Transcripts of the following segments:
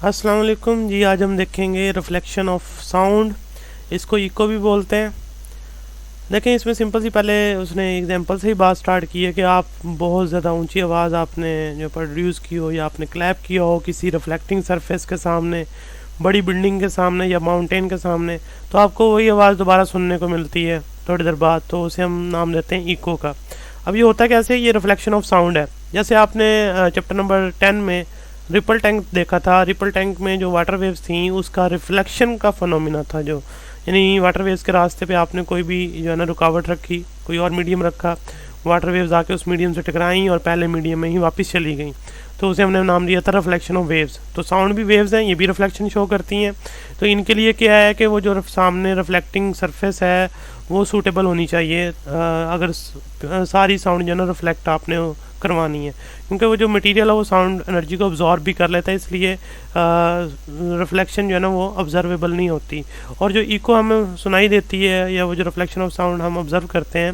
अस्सलाम वालेकुम जी। आज हम देखेंगे रिफ्लेक्शन ऑफ साउंड, इसको इको भी बोलते हैं। देखें, इसमें सिंपल सी पहले उसने एग्जांपल से ही बात स्टार्ट की है कि आप बहुत ज़्यादा ऊंची आवाज़ आपने जो प्रोड्यूस की हो या आपने क्लैप किया हो किसी रिफ्लेक्टिंग सरफेस के सामने, बड़ी बिल्डिंग के सामने या माउंटेन के सामने, तो आपको वही आवाज़ दोबारा सुनने को मिलती है थोड़ी देर बाद, तो उसे हम नाम देते हैं इको का। अब ये होता कैसे, ये रिफ्लेक्शन ऑफ साउंड है। जैसे आपने चैप्टर नंबर 10 में रिपल टैंक देखा था। रिपल टैंक में जो वाटर वेव्स थी उसका रिफ्लेक्शन का फिनोमिना था, जो यानी वाटर वेव्स के रास्ते पे आपने कोई भी जो है ना रुकावट रखी, कोई और मीडियम रखा, वाटर वेव्स आके उस मीडियम से टकराई और पहले मीडियम में ही वापस चली गई, तो उसे हमने नाम दिया था रिफ्लेक्शन ऑफ वेव्स। तो साउंड भी वेव्स हैं, ये भी रिफ्लेक्शन शो करती हैं। तो इनके लिए क्या है कि वो जो सामने रिफ्लेक्टिंग सरफेस है वो सूटेबल होनी चाहिए, अगर सारी साउंड जो है ना रिफ्लेक्ट आपने करवानी है, क्योंकि वो जो मटेरियल है वो साउंड एनर्जी को अब्जॉर्ब भी कर लेता है, इसलिए रिफ्लेक्शन जो है ना वो ऑब्जर्वेबल नहीं होती। और जो इको हमें सुनाई देती है या वो जो रिफ्लेक्शन ऑफ साउंड हम ऑब्जर्व करते हैं,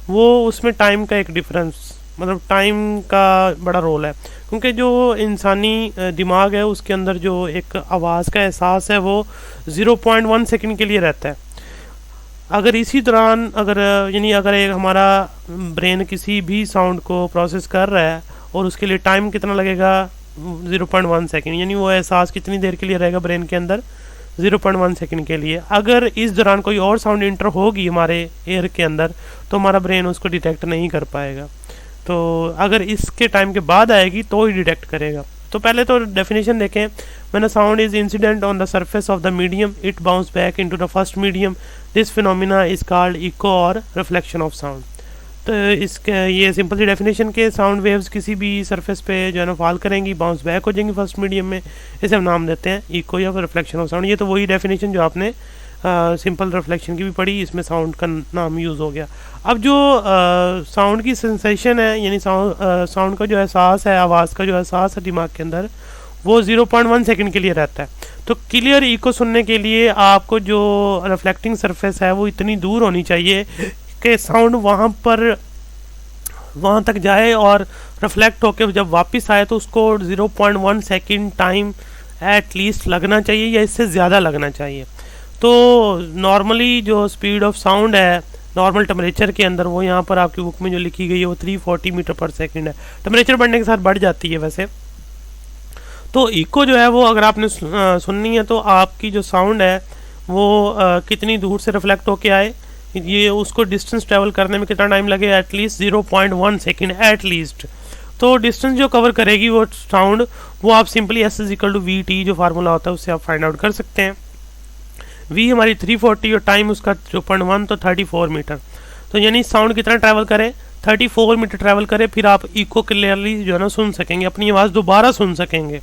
वो उसमें टाइम का एक डिफरेंस, मतलब टाइम का बड़ा रोल है, क्योंकि जो इंसानी दिमाग है उसके अंदर जो एक आवाज़ का एहसास है वो 0.1 सेकंड के लिए रहता है। अगर इसी दौरान अगर एक हमारा ब्रेन किसी भी साउंड को प्रोसेस कर रहा है और उसके लिए टाइम कितना लगेगा, 0.1 सेकंड, यानी वो एहसास कितनी देर के लिए रहेगा ब्रेन के अंदर, 0.1 सेकंड के लिए। अगर इस दौरान कोई और साउंड इंटर होगी हमारे एयर के अंदर तो हमारा ब्रेन उसको डिटेक्ट नहीं कर पाएगा। तो अगर इसके टाइम के बाद आएगी तो ही डिटेक्ट करेगा। तो पहले तो डेफिनेशन देखें, when a sound is incident on the surface of the medium it bounce back into the first medium, this phenomena is called echo और रिफ्लेक्शन ऑफ साउंड। तो इसके ये सिंपल सी डेफिनेशन के साउंड वेव्स किसी भी surface पे जो है ना फॉल करेंगी, बाउंस बैक हो जाएंगी फर्स्ट मीडियम में, इसे हम नाम देते हैं इको या रिफ्लेक्शन ऑफ साउंड। ये तो वही डेफिनेशन जो आपने सिंपल रिफ्लेक्शन की भी पढ़ी, इसमें साउंड का नाम यूज़ हो गया। अब जो साउंड की सेंसेशन है, यानी साउंड का जो एहसास है, आवाज़ का जो एहसास है दिमाग के अंदर, वो 0.1 सेकंड के लिए रहता है। तो क्लियर इको सुनने के लिए आपको जो रिफ्लेक्टिंग सरफेस है वो इतनी दूर होनी चाहिए कि साउंड वहाँ तक जाए और रिफ्लेक्ट होकर जब वापस आए तो उसको 0.1 सेकंड टाइम एट लीस्ट लगना चाहिए या इससे ज़्यादा लगना चाहिए। तो नॉर्मली जो स्पीड ऑफ साउंड है नॉर्मल टेम्परेचर के अंदर, वो यहाँ पर आपकी बुक में जो लिखी गई है वो 340 मीटर पर सेकंड है। टेम्परेचर बढ़ने के साथ बढ़ जाती है वैसे। तो इको जो है वो अगर आपने सुननी है तो आपकी जो साउंड है वो कितनी दूर से रिफ्लेक्ट होके आए, ये उसको डिस्टेंस ट्रैवल करने में कितना टाइम लगे, एटलीस्ट 0.1 सेकेंड एटलीस्ट। तो डिस्टेंस जो कवर करेगी वो साउंड, वो आप सिंपली S=VT जो फार्मूला होता है उससे आप फाइंड आउट कर सकते हैं। V हमारी 340 और टाइम उसका 0.1, तो 34 मीटर। तो यानी साउंड कितना ट्रैवल करे, 34 मीटर ट्रैवल करे, फिर आप इको क्लियरली जो है ना सुन सकेंगे, अपनी आवाज़ दोबारा सुन सकेंगे।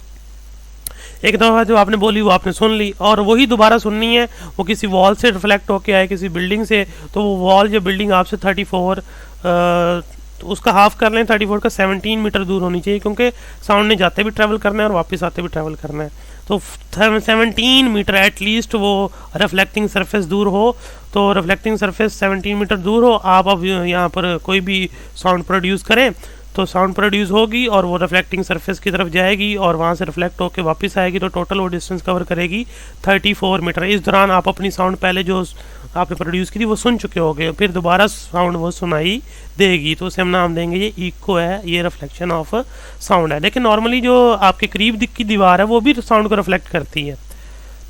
एक दफ़ा जो आपने बोली वो आपने सुन ली, और वही दोबारा सुननी है, वो किसी वॉल से रिफ्लेक्ट होके आए, किसी बिल्डिंग से, तो वो वॉल या बिल्डिंग आपसे 34 तो उसका हाफ कर लें, 34 का 17 मीटर दूर होनी चाहिए, क्योंकि साउंड ने जाते भी ट्रैवल करना है और वापस आते भी ट्रैवल करना है। तो 17 मीटर एटलीस्ट वो रिफ्लेक्टिंग सरफेस दूर हो। तो रिफ्लेक्टिंग सरफेस 17 मीटर दूर हो, आप अब यहाँ पर कोई भी साउंड प्रोड्यूस करें तो साउंड प्रोड्यूस होगी और वो रिफ्लेक्टिंग सरफेस की तरफ जाएगी और वहाँ से रिफ्लेक्ट होकर वापस आएगी, तो टोटल वो डिस्टेंस कवर करेगी 34 मीटर। इस दौरान आप अपनी साउंड पहले जो आपने प्रोड्यूस की थी वो सुन चुके होंगे, फिर दोबारा साउंड वो सुनाई देगी, तो उसे हम नाम देंगे ये इको है, ये रिफ्लेक्शन ऑफ साउंड है। लेकिन नॉर्मली जो आपके करीब की दीवार है वो भी साउंड को रिफ्लेक्ट करती है,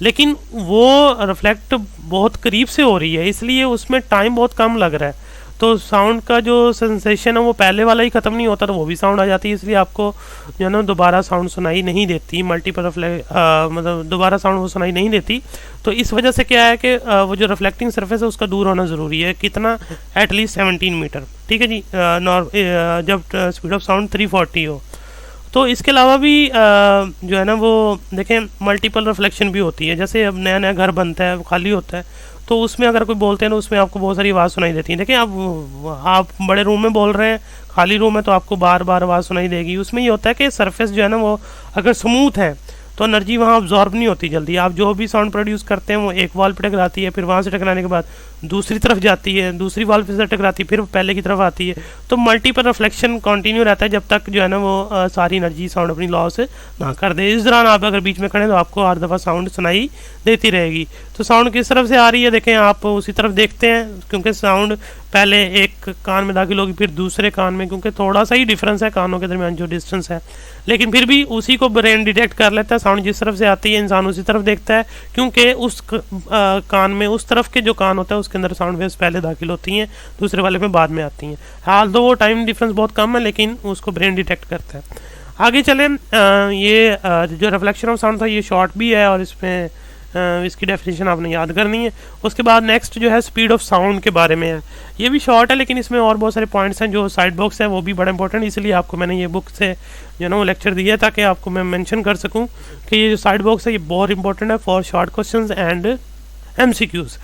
लेकिन वो रिफ्लेक्ट बहुत करीब से हो रही है, इसलिए उसमें टाइम बहुत कम लग रहा है। तो साउंड का जो सेंसेशन है वो पहले वाला ही ख़त्म नहीं होता, तो वो भी साउंड आ जाती है, इसलिए आपको जो है ना दोबारा साउंड सुनाई नहीं देती, मतलब दोबारा साउंड वो सुनाई नहीं देती। तो इस वजह से क्या है कि वो जो रिफ्लेक्टिंग सरफेस है उसका दूर होना ज़रूरी है, कितना, एटलीस्ट 17 मीटर। ठीक है जी, जब स्पीड ऑफ साउंड 340 हो। तो इसके अलावा भी जो है ना वो देखें मल्टीपल रिफ्लेक्शन भी होती है। जैसे अब नया नया घर बनता है, खाली होता है, तो उसमें अगर कोई बोलते हैं ना उसमें आपको बहुत सारी आवाज़ सुनाई देती है। देखिए आप बड़े रूम में बोल रहे हैं, खाली रूम है, तो आपको बार बार आवाज़ सुनाई देगी। उसमें ये होता है कि सरफेस जो है ना वो अगर स्मूथ है तो एनर्जी वहाँ ऑब्जॉर्ब नहीं होती जल्दी। आप जो भी साउंड प्रोड्यूस करते हैं वो एक वॉल पर टकराती है, फिर वहाँ से टकराने के बाद दूसरी तरफ जाती है, दूसरी वॉल पे से टकराती है, फिर पहले की तरफ आती है। तो मल्टीपल रिफ्लेक्शन कंटिन्यू रहता है जब तक जो है ना वो सारी एनर्जी साउंड अपनी लॉस ना कर दे। इस दौरान आप अगर बीच में खड़े तो आपको हर दफ़ा साउंड सुनाई देती रहेगी। तो साउंड किस तरफ से आ रही है देखें, आप उसी तरफ देखते हैं, क्योंकि साउंड पहले एक कान में दाखिल होगी फिर दूसरे कान में, क्योंकि थोड़ा सा ही डिफरेंस है कानों के दरमियान जो डिस्टेंस है, लेकिन फिर भी उसी को ब्रेन डिटेक्ट कर लेता है। साउंड जिस तरफ से आती है इंसान उसी तरफ देखता है, क्योंकि उस कान में उस तरफ के जो कान होता है उसके अंदर साउंड वेव्स पहले दाखिल होती हैं, दूसरे वाले में बाद में आती हैं। हाल दो वो टाइम डिफरेंस बहुत कम है लेकिन उसको ब्रेन डिटेक्ट करता है। आगे चलें, ये जो रिफ्लेक्शन ऑफ साउंड था ये शॉर्ट भी है और इसमें इसकी डेफिनेशन आपने याद करनी है। उसके बाद नेक्स्ट जो है स्पीड ऑफ साउंड के बारे में है। ये भी शॉर्ट है लेकिन इसमें और बहुत सारे पॉइंट्स हैं जो साइड बॉक्स है वो भी बड़ा इंपॉर्टेंट, इसलिए आपको मैंने ये बुक से जो ना वो लेक्चर दिया है ताकि आपको मैं मेंशन कर सकूं कि ये जो साइड बॉक्स है ये बहुत इंपॉर्टेंट है for short questions and MCQs।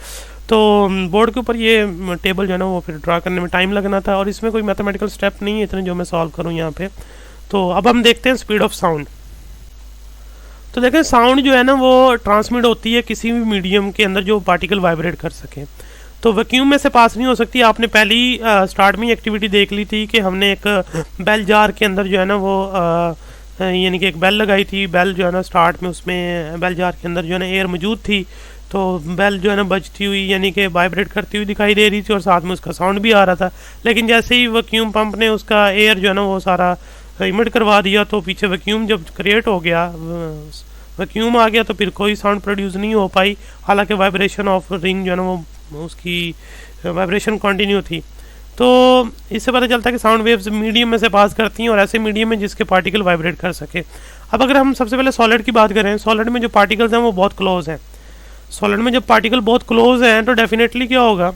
तो बोर्ड के ऊपर ये टेबल जो है ना वो फिर ड्रा करने में टाइम लगना था और इसमें कोई मैथमेटिकल स्टेप नहीं है इतने जो मैं सॉल्व करूँ यहाँ पे। तो अब हम देखते हैं स्पीड ऑफ साउंड। तो देखें साउंड जो है ना वो ट्रांसमिट होती है किसी भी मीडियम के अंदर जो पार्टिकल वाइब्रेट कर सके, तो वैक्यूम में से पास नहीं हो सकती। आपने पहली स्टार्ट में एक्टिविटी देख ली थी कि हमने एक बेल जार के अंदर जो है ना वो यानी कि एक बेल लगाई थी। बेल जो है ना स्टार्ट में उसमें बेल जार के अंदर जो है ना एयर मौजूद थी, तो बेल जो है ना बजती हुई यानी कि वाइब्रेट करती हुई दिखाई दे रही थी और साथ में उसका साउंड भी आ रहा था। लेकिन जैसे ही वैक्यूम पंप ने उसका एयर जो है ना वो सारा इमिट करवा दिया तो पीछे वैक्यूम जब क्रिएट हो गया, वैक्यूम आ गया, तो फिर कोई साउंड प्रोड्यूस नहीं हो पाई। हालांकि वाइब्रेशन ऑफ रिंग जो है ना वो उसकी वाइब्रेशन कंटिन्यू थी। तो इससे पता चलता है कि साउंड वेव्स मीडियम में से पास करती हैं और ऐसे मीडियम में जिसके पार्टिकल वाइब्रेट कर सके। अब अगर हम सबसे पहले सॉलिड की बात करें, सॉलिड में जो पार्टिकल्स हैं वो बहुत क्लोज हैं। सॉलिड में जब पार्टिकल बहुत क्लोज हैं तो डेफिनेटली क्या होगा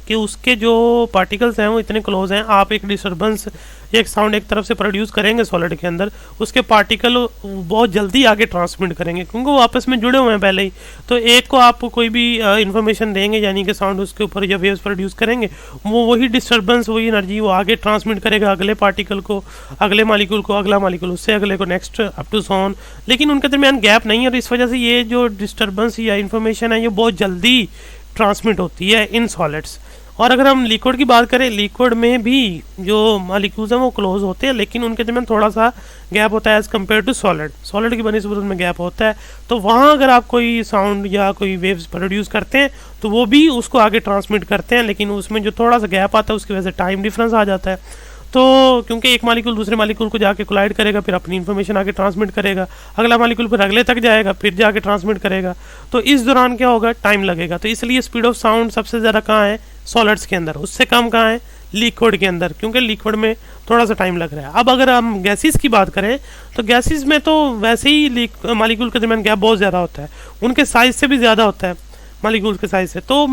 कि उसके जो पार्टिकल्स हैं वो इतने क्लोज हैं, आप एक डिस्टर्बेंस एक साउंड एक तरफ से प्रोड्यूस करेंगे सॉलिड के अंदर, उसके पार्टिकल बहुत जल्दी आगे ट्रांसमिट करेंगे क्योंकि वो आपस में जुड़े हुए हैं पहले ही। तो एक को आप कोई भी इन्फॉर्मेशन देंगे यानी कि साउंड उसके ऊपर जब वेव्स प्रोड्यूस करेंगे वो वही डिस्टर्बेंस वही एनर्जी वो आगे ट्रांसमिट करेगा अगले पार्टिकल को, अगले मालिक्यूल को, अगला मालिक्यूल उससे अगले को, नेक्स्ट अप टू सॉन। लेकिन उनके दरमियान गैप नहीं है और इस वजह से ये जो डिस्टर्बेंस या इन्फॉर्मेशन है ये बहुत जल्दी ट्रांसमिट होती है इन सॉलिड्स। और अगर हम लिक्विड की बात करें, लिक्विड में भी जो मॉलिक्यूल्स हैं वो क्लोज होते हैं लेकिन उनके दरमियान थोड़ा सा गैप होता है as compare to solid. Solid की बनिस्बत में गैप होता है, तो वहाँ अगर आप कोई साउंड या कोई वेव्स प्रोड्यूस करते हैं तो वो भी उसको आगे ट्रांसमिट करते हैं, लेकिन उसमें जो थोड़ा सा गैप आता है उसकी वजह से टाइम डिफरेंस आ जाता है। तो क्योंकि एक मालिक्यूल दूसरे मालिक्यूल को जाके कोलाइड करेगा, फिर अपनी इन्फॉर्मेशन आगे ट्रांसमिट करेगा, अगला मालिक्यूल फिर अगले तक जाएगा, फिर जाके ट्रांसमिट करेगा, तो इस दौरान क्या होगा, टाइम लगेगा। तो इसलिए स्पीड ऑफ साउंड सबसे ज़्यादा कहाँ है, सॉलिड्स के अंदर, उससे कम कहाँ है, लिक्विड के अंदर, क्योंकि लिक्विड में थोड़ा सा टाइम लग रहा है। अब अगर हम गैसेस की बात करें तो गैसेस में तो वैसे ही मालिक्यूल के दरमियान गैप बहुत ज़्यादा होता है, उनके साइज से भी ज़्यादा होता है मालिक्यूल के साइज से। तो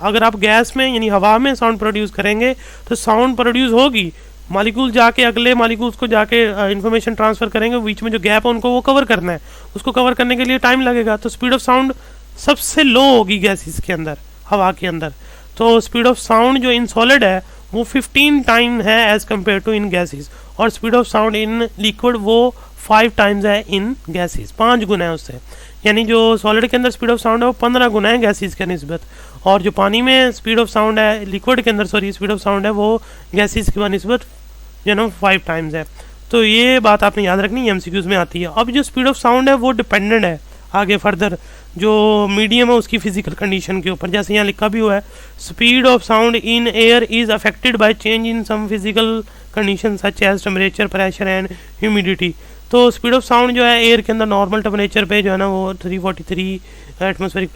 अगर आप गैस में यानी हवा में साउंड प्रोड्यूस करेंगे तो साउंड प्रोड्यूस होगी, मालिक्यूल जाके अगले मालिक्यूल्स को जाके इन्फॉर्मेशन ट्रांसफ़र करेंगे, बीच में जो गैप है उनको वो कवर करना है, उसको कवर करने के लिए टाइम लगेगा। तो स्पीड ऑफ साउंड सबसे लो होगी गैसेस के अंदर, हवा के अंदर। तो स्पीड ऑफ साउंड जो इन सॉलिड है वो 15 टाइम है as compare to in gases, और speed of sound in liquid वो 5 टाइम्स है इन गैसेस, 5 गुना है उससे। यानी जो सॉलिड के अंदर स्पीड ऑफ साउंड है वो 15 गुना है गैसेस के निस्बत, और जो पानी में स्पीड ऑफ साउंड है, लिक्विड के अंदर सॉरी स्पीड ऑफ साउंड है वो गैसेस की निस्बत 5 टाइम्स है। तो ये बात आपने याद रखनी है, MCQs में आती है। अब जो स्पीड ऑफ साउंड है वो डिपेंडेंट है आगे फर्दर जो मीडियम है उसकी फिजिकल कंडीशन के ऊपर। जैसे यहाँ लिखा भी हुआ है, speed of sound in air is affected by change in some physical condition such as temperature, pressure and humidity. तो स्पीड ऑफ साउंड जो है एयर के अंदर नॉर्मल टेम्परेचर पे जो है ना वो 343 एटमॉस्फेरिक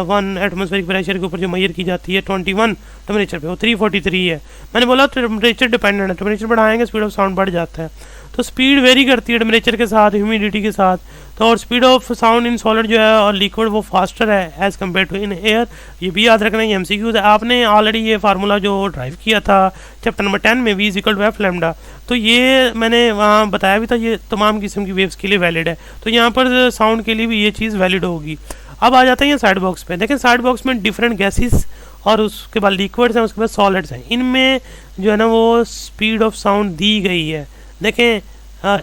1 एटमॉस्फेरिक प्रेशर के ऊपर जो मेजर की जाती है 21 टेम्परेचर पे वो 343 है। मैंने बोला टेम्परेचर डिपेंडेंट है, टेम्परेचर बढ़ाएंगे स्पीड ऑफ साउंड बढ़ जाता है। तो स्पीड वेरी करती है टेम्परेचर के साथ, ह्यूमिडिटी के साथ। तो और speed of sound in solid जो है और लिक्विड वो फास्टर है as compare to in air. ये भी याद रखना है, MCQs है। आपने ऑलरेडी ये फार्मूला जो ड्राइव किया था चैप्टर नंबर 10 में, V = F लैम्डा, तो ये मैंने वहाँ बताया भी था, ये तमाम किस्म की वेव्स के लिए वैलिड है। तो यहाँ पर साउंड के लिए भी ये चीज़ वैलिड होगी। अब आ जाते हैं ये साइड बॉक्स पे। देखें साइड बॉक्स में डिफरेंट गैसेस और उसके बाद लिक्विड्स हैं, उसके बाद सॉलिड्स हैं। इनमें जो है ना वो स्पीड ऑफ साउंड दी गई है। देखें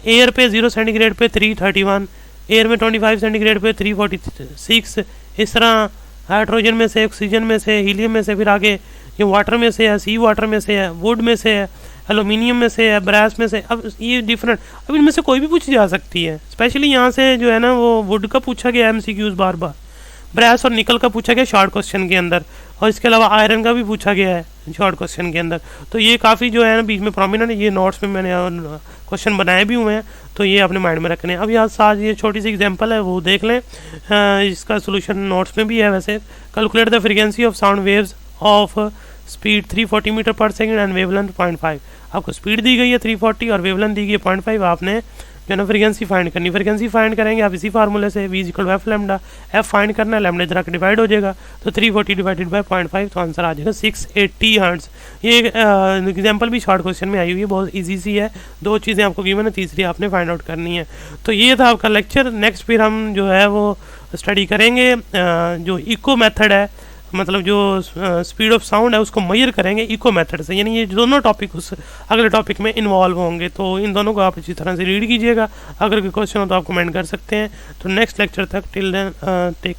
एयर पे 0 सेंटीग्रेड पे 331, एयर में 25 सेंटीग्रेड पे 346, इस तरह हाइड्रोजन में से, ऑक्सीजन में से, हीलियम में से, फिर आगे ये वाटर में से है, सी वाटर में से है, वुड में से है, एलुमिनियम में से है, ब्रास में से। अब ये डिफरेंट, अब इनमें से कोई भी पूछी जा सकती है। स्पेशली यहाँ से जो है ना वो वुड का पूछा गया MCQs बार बार, ब्रास और निकल का पूछा गया शॉर्ट क्वेश्चन के अंदर, और इसके अलावा आयरन का भी पूछा गया है शॉर्ट क्वेश्चन के अंदर। तो ये काफ़ी जो है ना बीच में प्रोमिनेंट, ये नोट्स में मैंने क्वेश्चन बनाए भी हुए हैं, तो ये अपने माइंड में रखने हैं। अब यहाँ साथ ये छोटी सी एग्जांपल है वो देख लें, इसका सोल्यूशन नोट्स में भी है वैसे। Calculate the frequency of sound waves of speed 340 metre per second and wavelength 0.5। आपको स्पीड दी गई है 340 और वेवलेंथ दी गई है 0.5, आपने जो है ना फ्रीक्वेंसी फाइंड करनी। फ्रीक्वेंसी फाइंड करेंगे आप इसी फार्मूले से, v = f lambda, f find करना है, लैम्डा जरा डिवाइड हो जाएगा, तो 340 डिवाइडेड बाय 0.5, तो आंसर आ जाएगा 680 हर्ट्ज। ये एग्जांपल भी शॉर्ट क्वेश्चन में आई हुई है, बहुत इजी सी है, 2 चीज़ें आपको गिवन है, तीसरी आपने फाइंड आउट करनी है। तो ये था आपका लेक्चर। नेक्स्ट फिर हम जो है वो स्टडी करेंगे जो इको मेथड है, मतलब जो स्पीड ऑफ साउंड है उसको मेजर करेंगे इको मेथड से, यानी ये दोनों टॉपिक उस अगले टॉपिक में इन्वॉल्व होंगे। तो इन दोनों को आप अच्छी तरह से रीड कीजिएगा, अगर कोई क्वेश्चन हो तो आप कमेंट कर सकते हैं। तो नेक्स्ट लेक्चर तक टिल देन टेक